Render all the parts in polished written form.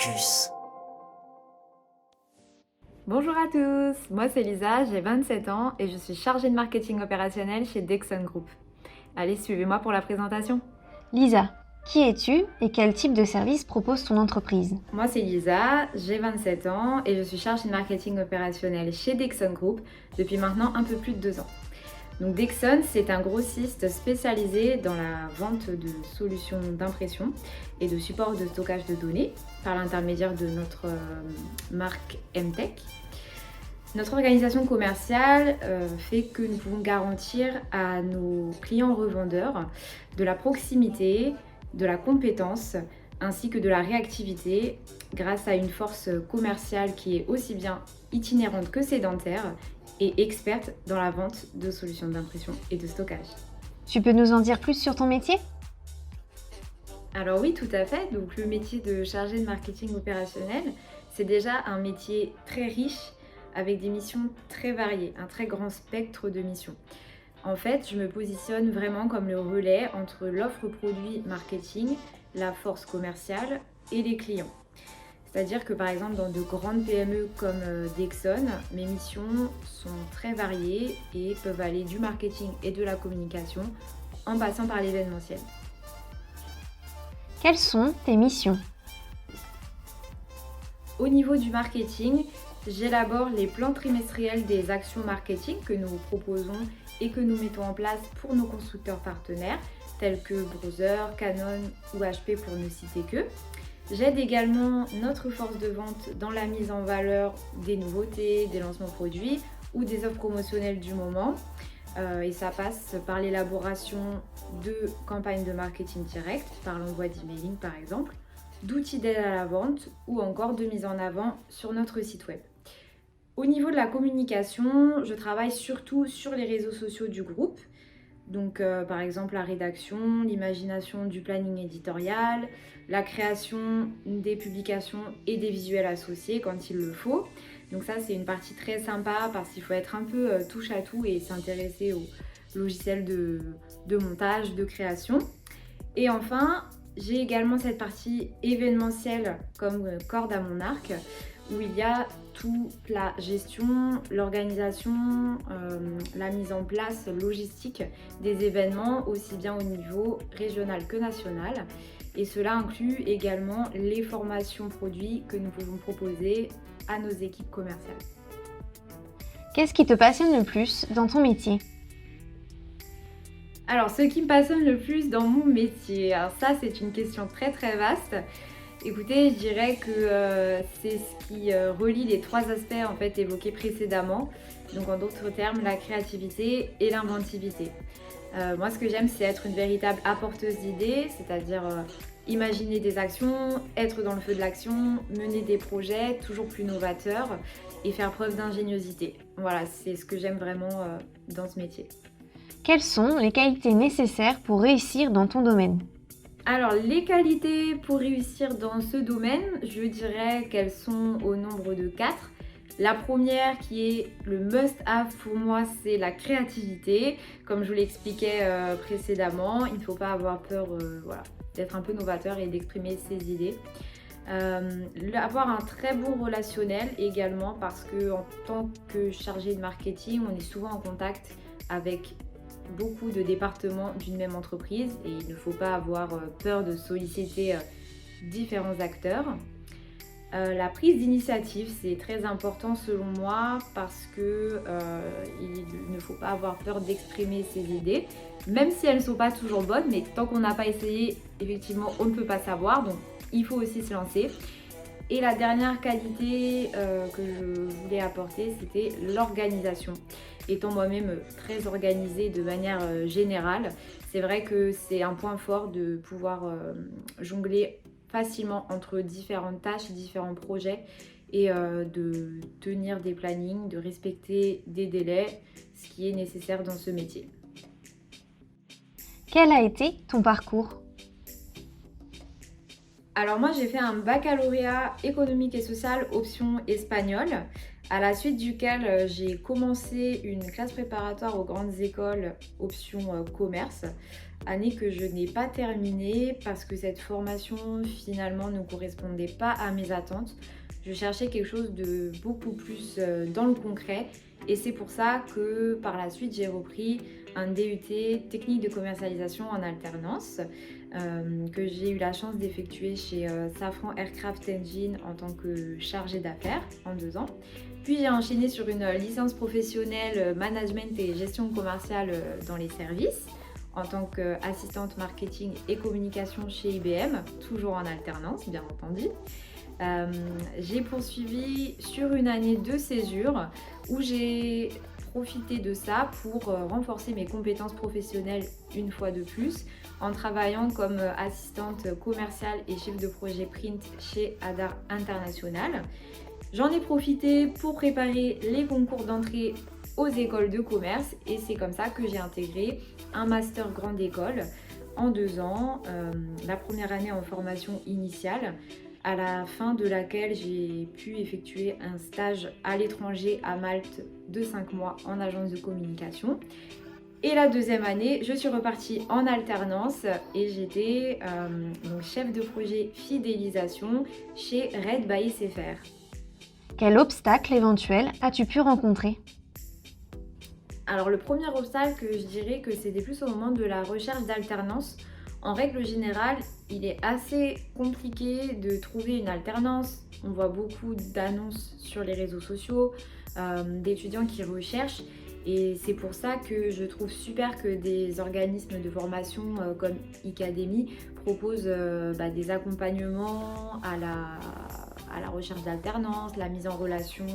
Focus. Bonjour à tous, moi c'est Lisa, j'ai 27 ans et je suis chargée de marketing opérationnel chez Dexon Group. Allez, suivez-moi pour la présentation. Lisa, qui es-tu et quel type de service propose ton entreprise? Moi c'est Lisa, j'ai 27 ans et je suis chargée de marketing opérationnel chez Dexon Group depuis maintenant un peu plus de 2 ans. Donc Dexon, c'est un grossiste spécialisé dans la vente de solutions d'impression et de support de stockage de données par l'intermédiaire de notre marque MTech. Notre organisation commerciale fait que nous pouvons garantir à nos clients revendeurs de la proximité, de la compétence ainsi que de la réactivité grâce à une force commerciale qui est aussi bien itinérante que sédentaire et experte dans la vente de solutions d'impression et de stockage. Tu peux nous en dire plus sur ton métier? Alors oui, tout à fait. Donc le métier de chargé de marketing opérationnel, c'est déjà un métier très riche avec des missions très variées, un très grand spectre de missions. En fait, je me positionne vraiment comme le relais entre l'offre produit marketing, la force commerciale et les clients. C'est-à-dire que par exemple dans de grandes PME comme Dexon, mes missions sont très variées et peuvent aller du marketing et de la communication en passant par l'événementiel. Quelles sont tes missions? Au niveau du marketing, j'élabore les plans trimestriels des actions marketing que nous proposons et que nous mettons en place pour nos constructeurs partenaires tels que Browser, Canon ou HP pour ne citer que. J'aide également notre force de vente dans la mise en valeur des nouveautés, des lancements produits ou des offres promotionnelles du moment. Et ça passe par l'élaboration de campagnes de marketing direct, par l'envoi d'emailing par exemple, d'outils d'aide à la vente ou encore de mise en avant sur notre site web. Au niveau de la communication, je travaille surtout sur les réseaux sociaux du groupe. Donc par exemple la rédaction, l'imagination du planning éditorial, la création des publications et des visuels associés quand il le faut. Donc ça c'est une partie très sympa parce qu'il faut être un peu touche à tout et s'intéresser aux logiciels de montage, de création. Et enfin, j'ai également cette partie événementielle comme corde à mon arc où il y a toute la gestion, l'organisation, la mise en place logistique des événements aussi bien au niveau régional que national. Et cela inclut également les formations produits que nous pouvons proposer à nos équipes commerciales. Qu'est-ce qui te passionne le plus dans ton métier? Alors, ce qui me passionne le plus dans mon métier, alors ça c'est une question très très vaste. Écoutez, je dirais que c'est ce qui relie les 3 aspects en fait évoqués précédemment. Donc en d'autres termes, la créativité et l'inventivité. Moi, ce que j'aime, c'est être une véritable apporteuse d'idées, c'est-à-dire imaginer des actions, être dans le feu de l'action, mener des projets toujours plus novateurs et faire preuve d'ingéniosité. Voilà, c'est ce que j'aime vraiment dans ce métier. Quelles sont les qualités nécessaires pour réussir dans ton domaine? Alors, les qualités pour réussir dans ce domaine, je dirais qu'elles sont au nombre de 4. La première qui est le must-have pour moi, c'est la créativité. Comme je vous l'expliquais précédemment, il ne faut pas avoir peur d'être un peu novateur et d'exprimer ses idées. Avoir un très bon relationnel également parce qu'en tant que chargé de marketing, on est souvent en contact avec beaucoup de départements d'une même entreprise et il ne faut pas avoir peur de solliciter différents acteurs. La prise d'initiative, c'est très important selon moi parce que il ne faut pas avoir peur d'exprimer ses idées, même si elles ne sont pas toujours bonnes, mais tant qu'on n'a pas essayé, effectivement, on ne peut pas savoir, donc il faut aussi se lancer. Et la dernière qualité que je voulais apporter, c'était l'organisation. Étant moi-même très organisée de manière générale, c'est vrai que c'est un point fort de pouvoir jongler facilement entre différentes tâches, différents projets et de tenir des plannings, de respecter des délais, ce qui est nécessaire dans ce métier. Quel a été ton parcours? Alors moi j'ai fait un baccalauréat économique et social option espagnol, à la suite duquel j'ai commencé une classe préparatoire aux grandes écoles option commerce année que je n'ai pas terminée parce que cette formation finalement ne correspondait pas à mes attentes. Je cherchais quelque chose de beaucoup plus dans le concret et c'est pour ça que par la suite j'ai repris un DUT technique de commercialisation en alternance que j'ai eu la chance d'effectuer chez Safran Aircraft Engine en tant que chargée d'affaires en 2 ans. Puis j'ai enchaîné sur une licence professionnelle management et gestion commerciale dans les services en tant qu'assistante marketing et communication chez IBM, toujours en alternance bien entendu. J'ai poursuivi sur une année de césure où j'ai profité de ça pour renforcer mes compétences professionnelles une fois de plus en travaillant comme assistante commerciale et chef de projet print chez Hadar International. J'en ai profité pour préparer les concours d'entrée aux écoles de commerce et c'est comme ça que j'ai intégré un master grande école en 2 ans, la première année en formation initiale, à la fin de laquelle j'ai pu effectuer un stage à l'étranger à Malte de 5 mois en agence de communication. Et la deuxième année, je suis repartie en alternance et j'étais donc chef de projet fidélisation chez Red by SFR. Quel obstacle éventuel as-tu pu rencontrer? Alors le premier obstacle, je dirais que c'était plus au moment de la recherche d'alternance. En règle générale, il est assez compliqué de trouver une alternance. On voit beaucoup d'annonces sur les réseaux sociaux, d'étudiants qui recherchent. Et c'est pour ça que je trouve super que des organismes de formation comme Icademy proposent des accompagnements à la recherche d'alternance, la mise en relation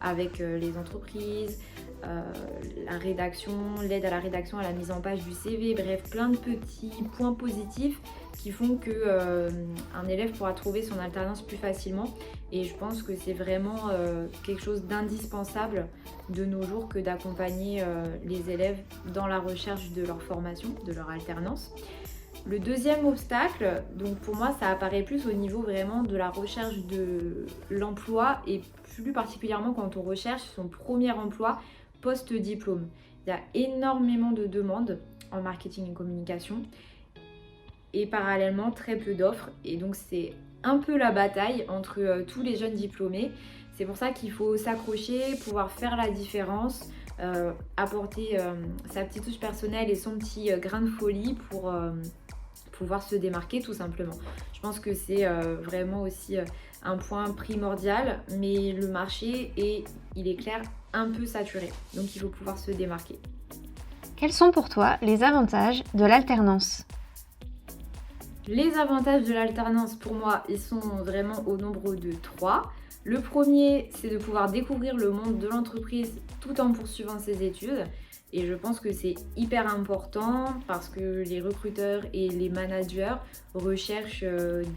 avec les entreprises, la rédaction, l'aide à la rédaction, à la mise en page du CV, bref, plein de petits points positifs qui font qu'un élève pourra trouver son alternance plus facilement. Et je pense que c'est vraiment quelque chose d'indispensable de nos jours que d'accompagner les élèves dans la recherche de leur formation, de leur alternance. Le deuxième obstacle, donc pour moi, ça apparaît plus au niveau vraiment de la recherche de l'emploi et plus particulièrement quand on recherche son premier emploi post-diplôme. Il y a énormément de demandes en marketing et communication et parallèlement très peu d'offres et donc c'est un peu la bataille entre tous les jeunes diplômés. C'est pour ça qu'il faut s'accrocher, pouvoir faire la différence, apporter sa petite touche personnelle et son petit grain de folie pour pouvoir se démarquer tout simplement. Je pense que c'est vraiment aussi un point primordial, mais le marché il est clair, un peu saturé. Donc il faut pouvoir se démarquer. Quels sont pour toi les avantages de l'alternance? Les avantages de l'alternance, pour moi, ils sont vraiment au nombre de 3. Le premier, c'est de pouvoir découvrir le monde de l'entreprise tout en poursuivant ses études. Et je pense que c'est hyper important parce que les recruteurs et les managers recherchent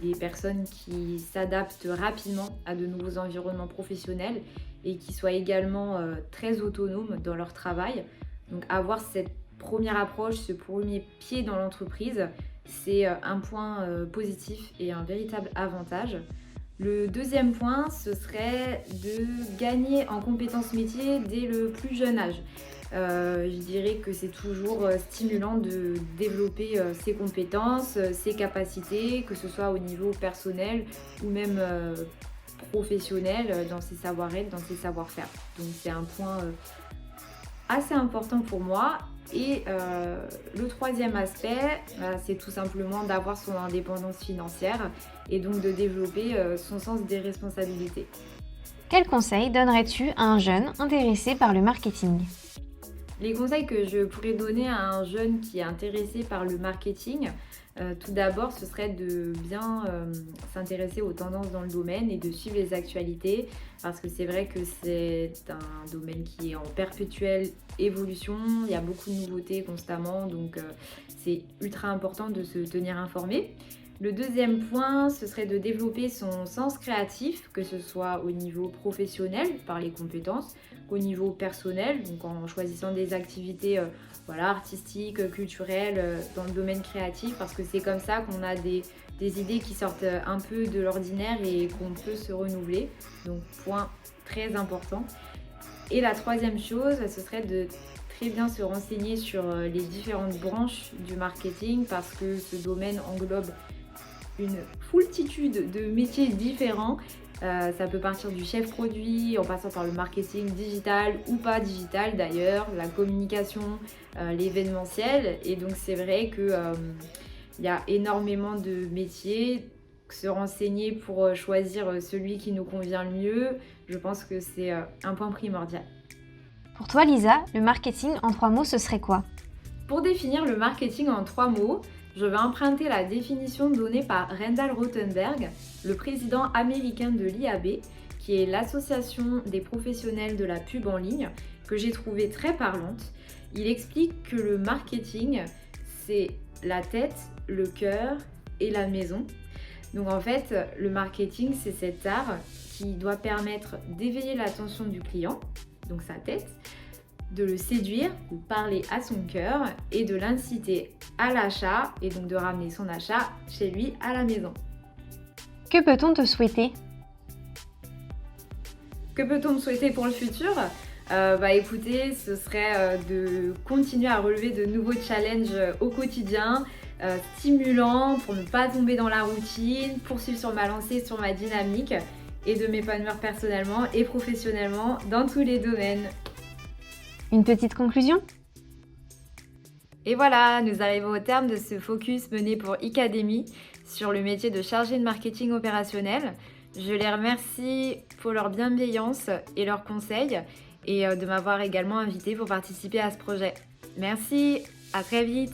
des personnes qui s'adaptent rapidement à de nouveaux environnements professionnels et qui soient également très autonomes dans leur travail. Donc avoir cette première approche, ce premier pied dans l'entreprise, c'est un point positif et un véritable avantage. Le deuxième point, ce serait de gagner en compétences métiers dès le plus jeune âge. Je dirais que c'est toujours stimulant de développer ses compétences, ses capacités, que ce soit au niveau personnel ou même professionnel, dans ses savoir-être, dans ses savoir-faire. Donc c'est un point assez important pour moi. Et le troisième aspect, c'est tout simplement d'avoir son indépendance financière et donc de développer son sens des responsabilités. Quel conseil donnerais-tu à un jeune intéressé par le marketing? Les conseils que je pourrais donner à un jeune qui est intéressé par le marketing, tout d'abord, ce serait de bien s'intéresser aux tendances dans le domaine et de suivre les actualités parce que c'est vrai que c'est un domaine qui est en perpétuelle évolution, il y a beaucoup de nouveautés constamment, donc c'est ultra important de se tenir informé. Le deuxième point, ce serait de développer son sens créatif, que ce soit au niveau professionnel, par les compétences, qu'au niveau personnel, donc en choisissant des activités artistiques, culturelles, dans le domaine créatif, parce que c'est comme ça qu'on a des idées qui sortent un peu de l'ordinaire et qu'on peut se renouveler. Donc point très important. Et la troisième chose, ce serait de très bien se renseigner sur les différentes branches du marketing parce que ce domaine englobe une foultitude de métiers différents. Ça peut partir du chef produit, en passant par le marketing digital ou pas digital d'ailleurs, la communication, l'événementiel. Et donc c'est vrai que il y a énormément de métiers. Se renseigner pour choisir celui qui nous convient le mieux, je pense que c'est un point primordial. Pour toi, Lisa, le marketing en 3 mots, ce serait quoi? Pour définir le marketing en 3 mots, je vais emprunter la définition donnée par Randall Rothenberg, le président américain de l'IAB, qui est l'association des professionnels de la pub en ligne, que j'ai trouvée très parlante. Il explique que le marketing, c'est la tête, le cœur et la maison. Donc en fait, le marketing, c'est cet art qui doit permettre d'éveiller l'attention du client, donc sa tête, de le séduire, de parler à son cœur et de l'inciter à l'achat et donc de ramener son achat chez lui à la maison. Que peut-on te souhaiter? Que peut-on me souhaiter pour le futur? Écoutez, ce serait de continuer à relever de nouveaux challenges au quotidien, stimulants pour ne pas tomber dans la routine, poursuivre sur ma lancée, sur ma dynamique et de m'épanouir personnellement et professionnellement dans tous les domaines. Une petite conclusion? Et voilà, nous arrivons au terme de ce focus mené pour Icademy sur le métier de chargé de marketing opérationnel. Je les remercie pour leur bienveillance et leurs conseils et de m'avoir également invité pour participer à ce projet. Merci, à très vite!